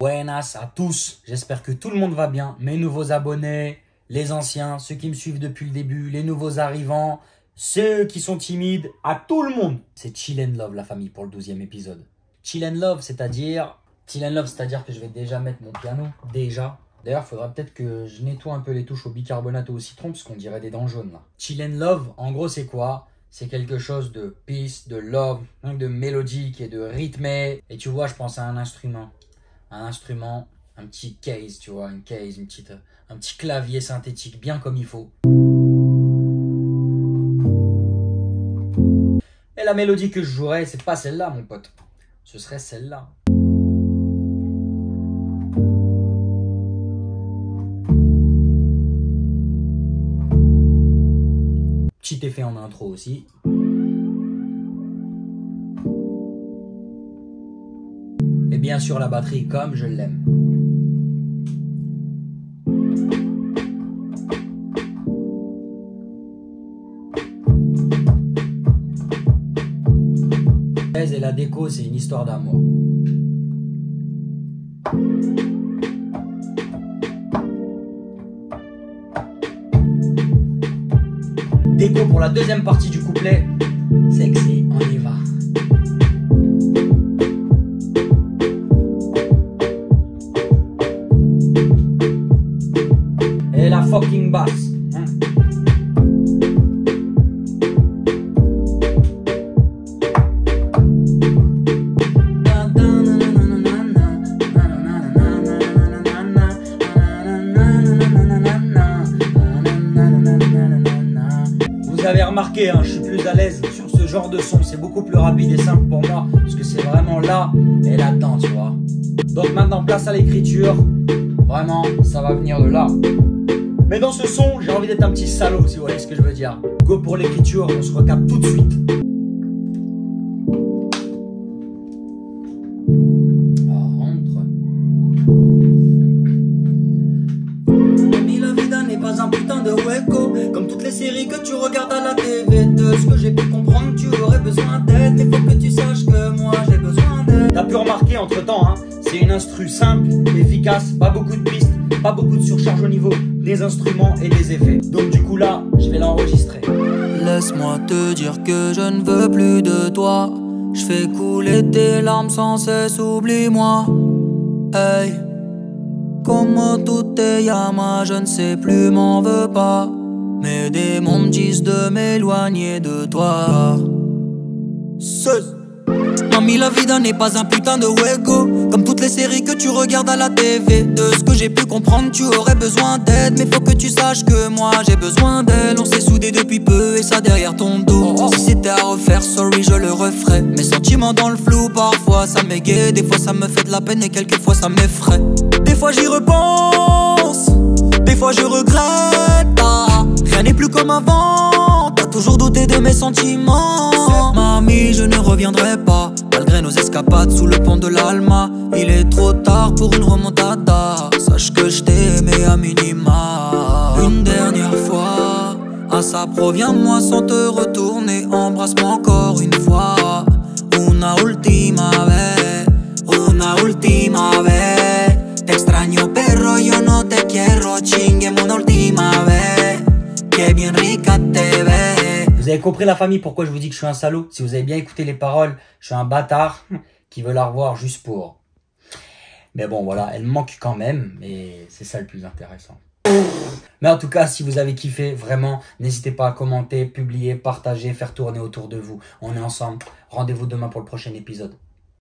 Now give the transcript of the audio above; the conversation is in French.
Buenas à tous, j'espère que tout le monde va bien, mes nouveaux abonnés, les anciens, ceux qui me suivent depuis le début, les nouveaux arrivants, ceux qui sont timides, à tout le monde. C'est Chill and Love la famille pour le 12e épisode. Chill and Love, c'est-à-dire que je vais déjà mettre mon piano, déjà. D'ailleurs, il faudra peut-être que je nettoie un peu les touches au bicarbonate ou au citron, parce qu'on dirait des dents jaunes là. Chill and Love, en gros c'est quoi? C'est quelque chose de peace, de love, de mélodique et de rythmé. Et tu vois, je pense à un instrument. Un petit case, tu vois, un petit clavier synthétique bien comme il faut. Et la mélodie que je jouerais, c'est pas celle-là, mon pote. Ce serait celle-là. Petit effet en intro aussi. Et bien sûr la batterie comme je l'aime. Et la déco, c'est une histoire d'amour. Déco pour la deuxième partie du couplet. Sexy, on y va. Et la fucking basse. Vous avez remarqué, je suis plus à l'aise sur ce genre de son, c'est beaucoup plus rapide et simple pour moi, parce que c'est vraiment là et là-dedans, tu vois. Donc maintenant, place à l'écriture, vraiment, ça va venir de là. Mais dans ce son, j'ai envie d'être un petit salaud, si vous voyez ce que je veux dire. Go pour l'écriture, on se recapte tout de suite. Pas un putain de hueco, comme toutes les séries que tu regardes à la TV. De ce que j'ai pu comprendre, tu aurais besoin d'aide, mais faut que tu saches que moi j'ai besoin d'aide. T'as pu remarquer entre temps, c'est une instru simple, efficace, pas beaucoup de pistes, pas beaucoup de surcharge au niveau des instruments et des effets. Donc du coup là, je vais l'enregistrer. Laisse-moi te dire que je ne veux plus de toi. Je fais couler tes larmes sans cesse, oublie-moi. Hey. Como tout te llamas, je ne sais plus, m'en veux pas. Mes démons me disent de m'éloigner de toi. Mami, la vida n'est pas un putain de juego, comme toutes les séries que tu regardes à la TV. De ce que j'ai pu comprendre, tu aurais besoin d'aide, mais faut que tu saches que moi j'ai besoin d'elle. On s'est soudés depuis peu et ça derrière ton dos. Si c'était à refaire, sorry, je le referais. Mes sentiments dans le flou, parfois ça m'égaye, des fois ça me fait de la peine et quelquefois ça m'effraie. Des fois j'y repense, des fois je regrette. Rien n'est plus comme avant, t'as toujours douté de mes sentiments. Mamie, je ne reviendrai pas, malgré nos escapades sous le pont de l'Alma. Il est trop tard pour une remontada, sache que je t'ai aimé à minima. Une dernière fois, ça provient de moi sans te retourner. Embrasse-moi encore une fois. Una última vez. Te extraño pero yo no te quiero. Chinguemos una última vez. Que bien rica te ves. Vous avez compris la famille pourquoi je vous dis que je suis un salaud? Si vous avez bien écouté les paroles, je suis un bâtard qui veut la revoir juste pour. Mais bon voilà, elle me manque quand même, mais c'est ça le plus intéressant. Mais en tout cas, si vous avez kiffé, vraiment, n'hésitez pas à commenter, publier, partager, faire tourner autour de vous. On est ensemble. Rendez-vous demain pour le prochain épisode.